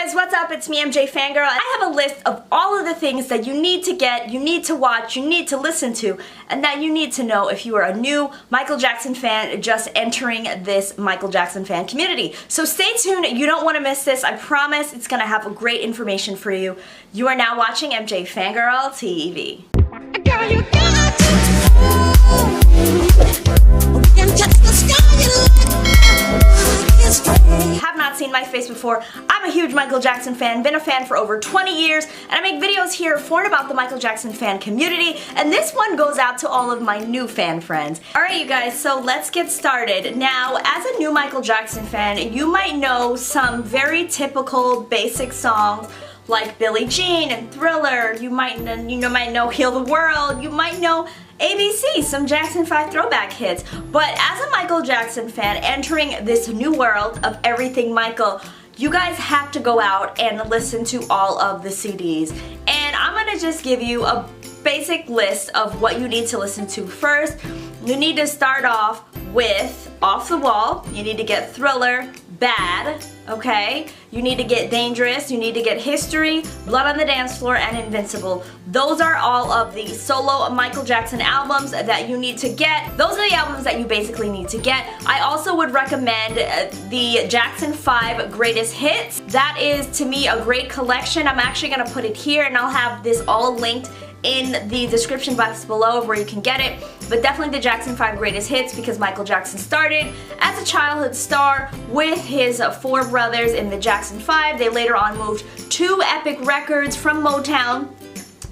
guys, what's up? It's me, MJ Fangirl. I have a list of all of the things that you need to get, you need to watch, you need to listen to, and that you need to know if you are a new Michael Jackson fan just entering this Michael Jackson fan community. So stay tuned, you don't want to miss this. I promise it's going to have great information for you. You are now watching MJ Fangirl TV. Girl, you got to and touch the sky Have not seen my face before. I'm a huge Michael Jackson fan, been a fan for over 20 years, and I make videos here for and about the Michael Jackson fan community, and this one goes out to all of my new fan friends. Alright you guys, so let's get started. Now, as a new Michael Jackson fan, you might know some very typical basic songs like Billie Jean and Thriller. You might know Heal the World. You might know ABC, some Jackson 5 throwback hits. But as a Michael Jackson fan entering this new world of everything Michael, you guys have to go out and listen to all of the CDs. And I'm gonna just give you a basic list of what you need to listen to. First, you need to start off with Off the Wall. You need to get Thriller, Bad, okay? You need to get Dangerous, you need to get History, Blood on the Dance Floor, and Invincible. Those are all of the solo Michael Jackson albums that you need to get. Those are the albums that you basically need to get. I also would recommend the Jackson 5 Greatest Hits. That is, to me, a great collection. I'm actually gonna put it here, and I'll have this all linked in the description box below of where you can get it, but definitely the Jackson 5 Greatest Hits, because Michael Jackson started as a childhood star with his four brothers in the Jackson 5. They later on moved to Epic Records from Motown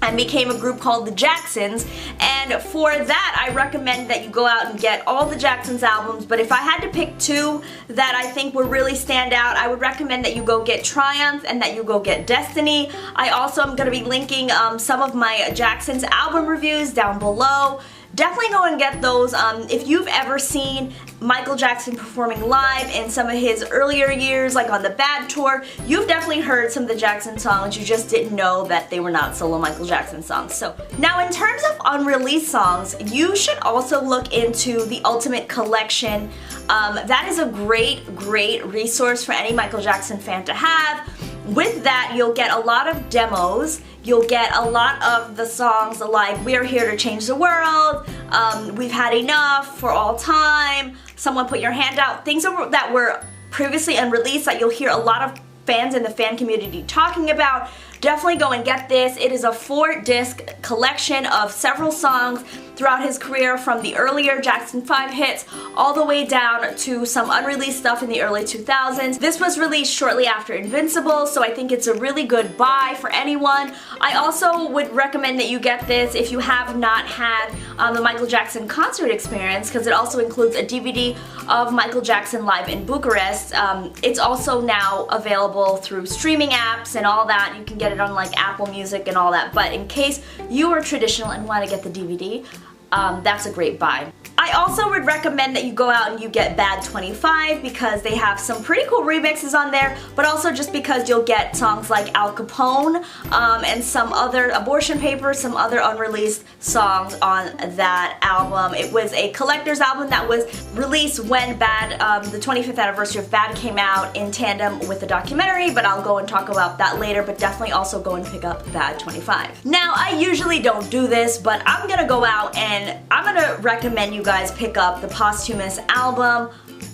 and became a group called the Jacksons, and for that I recommend that you go out and get all the Jacksons albums. But if I had to pick two that I think would really stand out, I would recommend that you go get Triumph and that you go get Destiny. I also am going to be linking some of my Jacksons album reviews down below. Definitely go and get those. If you've ever seen Michael Jackson performing live in some of his earlier years, like on the Bad Tour, you've definitely heard some of the Jackson songs. You just didn't know that they were not solo Michael Jackson songs. So now in terms of unreleased songs, you should also look into the Ultimate Collection. That is a great resource for any Michael Jackson fan to have. With that, you'll get a lot of demos. You'll get a lot of the songs like We're Here to Change the World, We've Had Enough, For All Time, Someone Put Your Hand Out, things that were previously unreleased that you'll hear a lot of fans in the fan community talking about. Definitely go and get this. It is a 4-disc collection of several songs throughout his career, from the earlier Jackson 5 hits all the way down to some unreleased stuff in the early 2000s. This was released shortly after Invincible, so I think it's a really good buy for anyone. I also would recommend that you get this if you have not had the Michael Jackson concert experience, because it also includes a DVD of Michael Jackson live in Bucharest. It's also now available through streaming apps and all that. You can get it on like Apple Music and all that, but in case you are traditional and want to get the DVD, that's a great buy. I also would recommend that you go out and you get Bad 25, because they have some pretty cool remixes on there, but also just because you'll get songs like Al Capone and some other Abortion Papers, some other unreleased songs on that album. It was a collector's album that was released when Bad, the 25th anniversary of Bad came out in tandem with the documentary, but I'll go and talk about that later. But definitely also go and pick up Bad 25. Now, I usually don't do this, but I'm gonna go out and I'm gonna recommend you guys pick up the Posthumous album,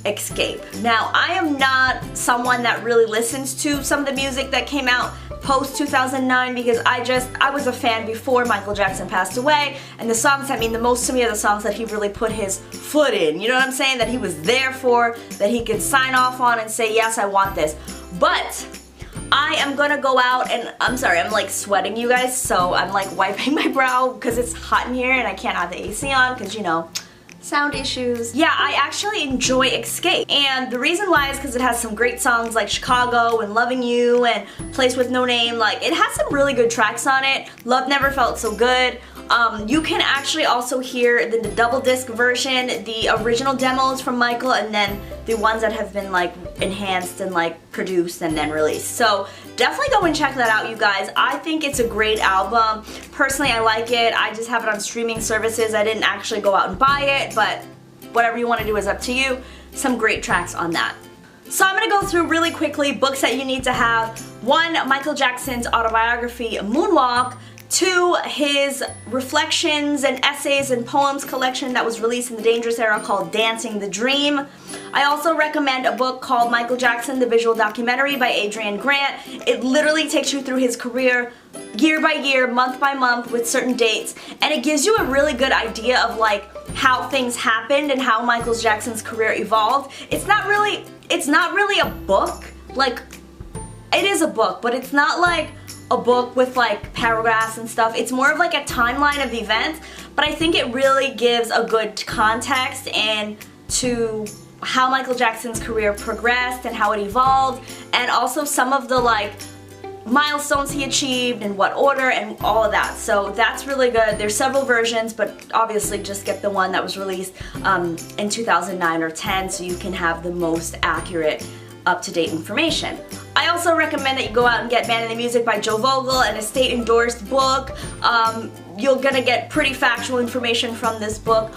Escape. Now, I am not someone that really listens to some of the music that came out post 2009, because I was a fan before Michael Jackson passed away, and the songs that mean the most to me are the songs that he really put his foot in, you know what I'm saying, that he was there for, that he could sign off on and say, yes, I want this. But I am gonna go out and, I'm sorry, I'm like sweating, you guys, so I'm like wiping my brow because it's hot in here and I can't have the AC on because, you know, sound issues. Yeah, I actually enjoy Escape, and the reason why is because it has some great songs like Chicago and Loving You and Place with No Name. Like, it has some really good tracks on it. Love Never Felt So Good. You can actually also hear the double disc version, the original demos from Michael, and then the ones that have been like enhanced and like produced and then released. So definitely go and check that out, you guys. I think it's a great album. Personally, I like it. I just have it on streaming services. I didn't actually go out and buy it, but whatever you want to do is up to you. Some great tracks on that. So I'm going to go through really quickly books that you need to have. 1, Michael Jackson's autobiography, Moonwalk. 2, his reflections and essays and poems collection that was released in the Dangerous Era called Dancing the Dream. I also recommend a book called Michael Jackson, the Visual Documentary by Adrian Grant. It literally takes you through his career year by year, month by month with certain dates, and it gives you a really good idea of like how things happened and how Michael Jackson's career evolved. It's not really a book. Like, it is a book, but it's not like a book with like paragraphs and stuff. It's more of like a timeline of events, but I think it really gives a good context and to how Michael Jackson's career progressed and how it evolved, and also some of the like milestones he achieved and what order and all of that. So that's really good. There's several versions, but obviously just get the one that was released in 2009 or 10 so you can have the most accurate, up-to-date information. I also recommend that you go out and get Band in the Music by Joe Vogel, an estate-endorsed book. You're gonna get pretty factual information from this book,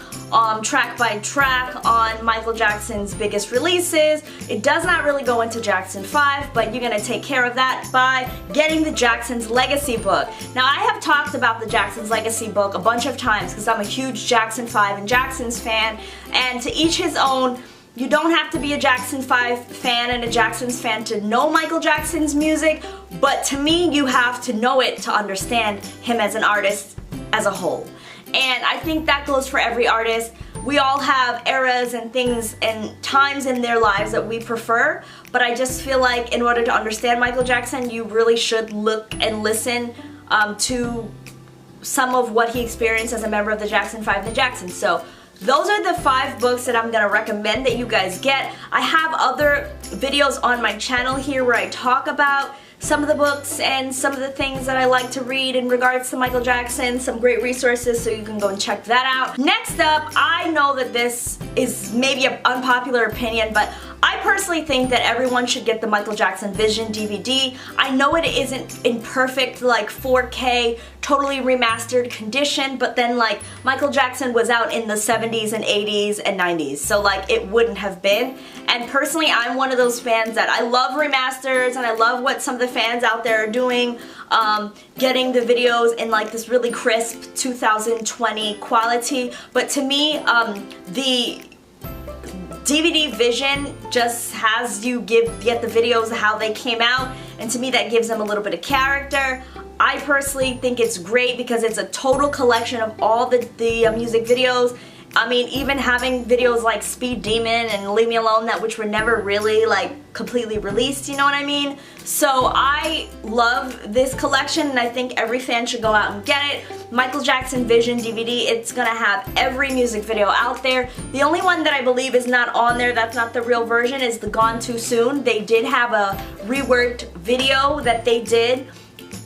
track by track on Michael Jackson's biggest releases. It does not really go into Jackson 5, but you're gonna take care of that by getting the Jackson's Legacy book. Now, I have talked about the Jackson's Legacy book a bunch of times because I'm a huge Jackson 5 and Jackson's fan, and to each his own. You don't have to be a Jackson 5 fan and a Jackson's fan to know Michael Jackson's music, but to me, you have to know it to understand him as an artist as a whole. And I think that goes for every artist. We all have eras and things and times in their lives that we prefer, but I just feel like in order to understand Michael Jackson, you really should look and listen to some of what he experienced as a member of the Jackson 5 and the Jacksons. So those are the 5 books that I'm going to recommend that you guys get. I have other videos on my channel here where I talk about some of the books and some of the things that I like to read in regards to Michael Jackson, some great resources, so you can go and check that out. Next up, I know that this is maybe an unpopular opinion, but I personally think that everyone should get the Michael Jackson Vision DVD. I know it isn't in perfect like 4K, totally remastered condition, but then like Michael Jackson was out in the 70s and 80s and 90s, so like it wouldn't have been. And personally, I'm one of those fans that I love remasters and I love what some of the fans out there are doing, getting the videos in like this really crisp 2020 quality. But to me, the DVD Vision just has you get the videos how they came out, and to me that gives them a little bit of character. I personally think it's great because it's a total collection of all the music videos. I mean, even having videos like Speed Demon and Leave Me Alone, which were never really like completely released, you know what I mean? So I love this collection and I think every fan should go out and get it. Michael Jackson Vision DVD, it's gonna have every music video out there. The only one that I believe is not on there, that's not the real version, is the Gone Too Soon. They did have a reworked video that they did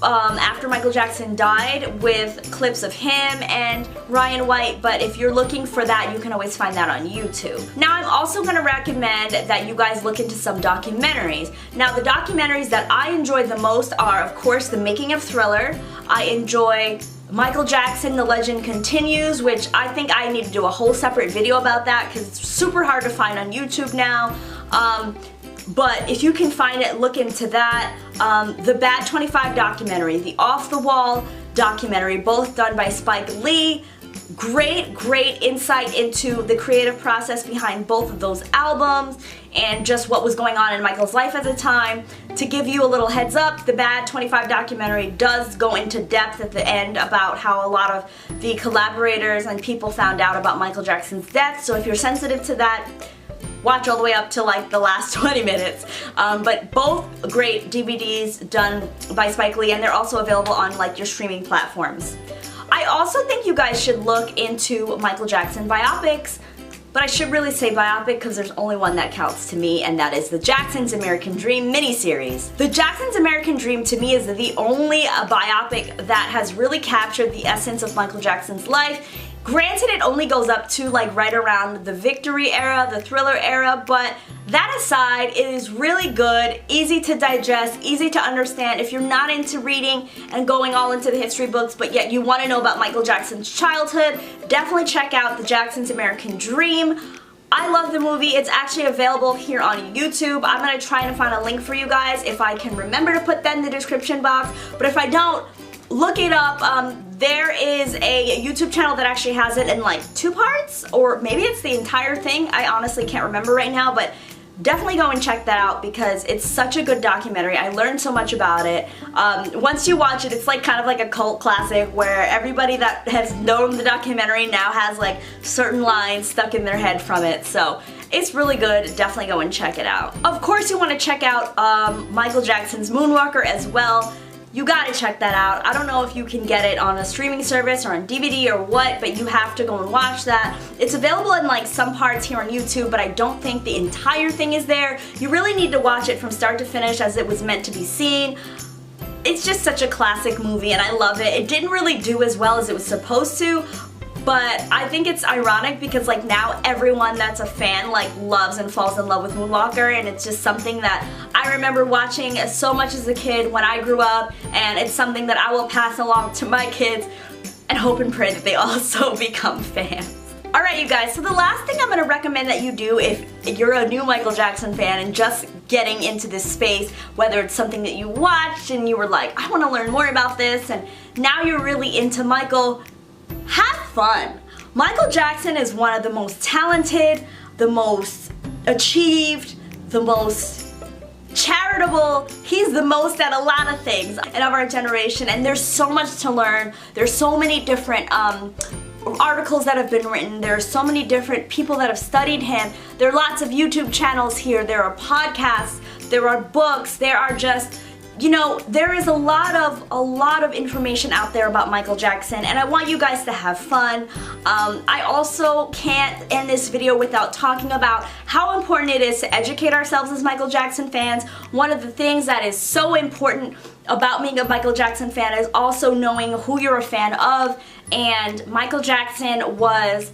after Michael Jackson died with clips of him and Ryan White, but if you're looking for that, you can always find that on YouTube. Now, I'm also going to recommend that you guys look into some documentaries. Now, the documentaries that I enjoy the most are, of course, The Making of Thriller. I enjoy Michael Jackson, The Legend Continues, which I think I need to do a whole separate video about that because it's super hard to find on YouTube now. But if you can find it, look into that. The Bad 25 documentary, the Off the Wall documentary, both done by Spike Lee. Great insight into the creative process behind both of those albums and just what was going on in Michael's life at the time. To give you a little heads up, the Bad 25 documentary does go into depth at the end about how a lot of the collaborators and people found out about Michael Jackson's death. So if you're sensitive to that, watch all the way up to like the last 20 minutes. But both great DVDs done by Spike Lee, and they're also available on like your streaming platforms. I also think you guys should look into Michael Jackson biopics, but I should really say biopic because there's only one that counts to me, and that is the Jackson's American Dream miniseries. The Jackson's American Dream to me is the only biopic that has really captured the essence of Michael Jackson's life. Granted, it only goes up to like right around the Victory era, the Thriller era, but that aside, it is really good, easy to digest, easy to understand. If you're not into reading and going all into the history books, but yet you want to know about Michael Jackson's childhood, definitely check out the Jackson's American Dream. I love the movie. It's actually available here on YouTube. I'm gonna try and find a link for you guys if I can remember to put that in the description box. But if I don't, look it up. There is a YouTube channel that actually has it in like 2 parts, or maybe it's the entire thing. I honestly can't remember right now, but definitely go and check that out because it's such a good documentary. I learned so much about it. Once you watch it, it's like kind of like a cult classic where everybody that has known the documentary now has like certain lines stuck in their head from it. So it's really good. Definitely go and check it out. Of course, you want to check out Michael Jackson's Moonwalker as well. You gotta check that out. I don't know if you can get it on a streaming service or on DVD or what, but you have to go and watch that. It's available in like some parts here on YouTube, but I don't think the entire thing is there. You really need to watch it from start to finish as it was meant to be seen. It's just such a classic movie and I love it. It didn't really do as well as it was supposed to, but I think it's ironic because like now everyone that's a fan like loves and falls in love with Moonwalker, and it's just something that I remember watching so much as a kid when I grew up, and it's something that I will pass along to my kids and hope and pray that they also become fans. Alright you guys, so the last thing I'm going to recommend that you do if you're a new Michael Jackson fan and just getting into this space, whether it's something that you watched and you were like, I want to learn more about this, and now you're really into Michael, have fun. Michael Jackson is one of the most talented, the most achieved, the most charitable. He's the most at a lot of things and of our generation, and there's so much to learn. There's so many different articles that have been written. There are so many different people that have studied him. There are lots of YouTube channels here. There are podcasts. There are books. There are just, you know, there is a lot of information out there about Michael Jackson, and I want you guys to have fun. I also can't end this video without talking about how important it is to educate ourselves as Michael Jackson fans. One of the things that is so important about being a Michael Jackson fan is also knowing who you're a fan of, and Michael Jackson was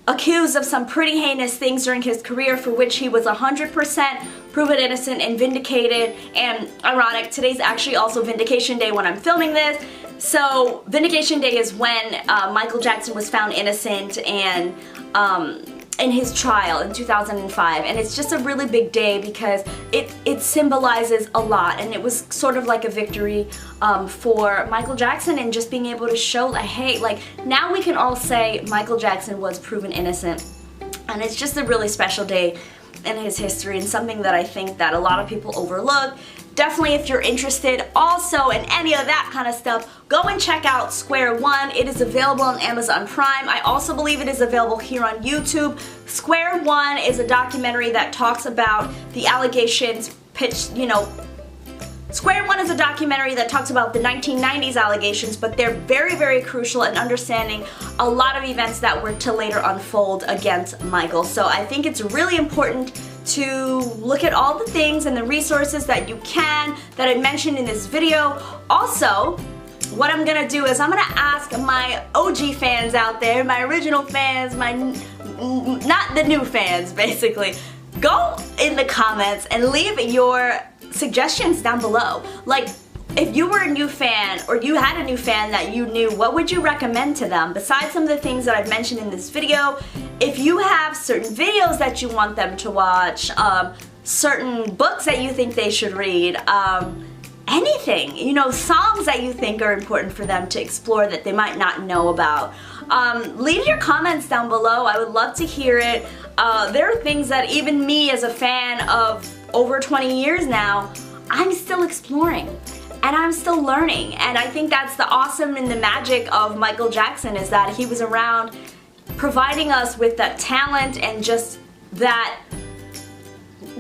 accused of some pretty heinous things during his career for which he was 100% proven innocent and vindicated. And ironic, today's actually also Vindication Day when I'm filming this. So Vindication Day is when Michael Jackson was found innocent and in his trial in 2005, and it's just a really big day because it symbolizes a lot, and it was sort of like a victory for Michael Jackson, and just being able to show that, hey, like now we can all say Michael Jackson was proven innocent, and it's just a really special day in his history and something that I think that a lot of people overlook. Definitely, if you're interested also in any of that kind of stuff, go and check out Square One. It is available on Amazon Prime. I also believe it is available here on YouTube. Square One is a documentary that talks about the allegations Square One is a documentary that talks about the 1990s allegations, but they're very, very crucial in understanding a lot of events that were to later unfold against Michael. So I think it's really important to look at all the things and the resources that you can that I mentioned in this video. Also, what I'm gonna do is I'm gonna ask my OG fans out there, my original fans, not the new fans basically, go in the comments and leave your suggestions down below. Like, if you were a new fan or you had a new fan that you knew, what would you recommend to them besides some of the things that I've mentioned in this video? If you have certain videos that you want them to watch, certain books that you think they should read, anything, you know, songs that you think are important for them to explore that they might not know about, leave your comments down below. I would love to hear it. There are things that even me as a fan of over 20 years now, I'm still exploring and I'm still learning, and I think that's the awesome and the magic of Michael Jackson, is that he was around providing us with that talent and just that,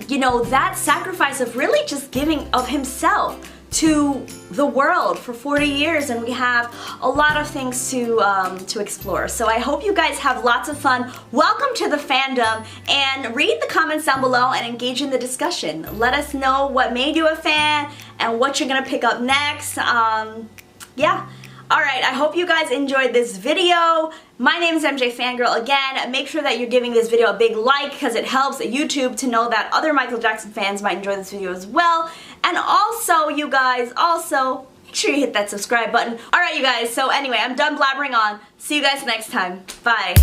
you know, that sacrifice of really just giving of himself to the world for 40 years, and we have a lot of things to explore. So I hope you guys have lots of fun. Welcome to the fandom, and read the comments down below and engage in the discussion. Let us know what made you a fan and what you're gonna pick up next. Yeah. Alright, I hope you guys enjoyed this video. My name is MJ Fangirl again. Make sure that you're giving this video a big like because it helps YouTube to know that other Michael Jackson fans might enjoy this video as well. And also, you guys, make sure you hit that subscribe button. Alright, you guys, so anyway, I'm done blabbering on. See you guys next time. Bye.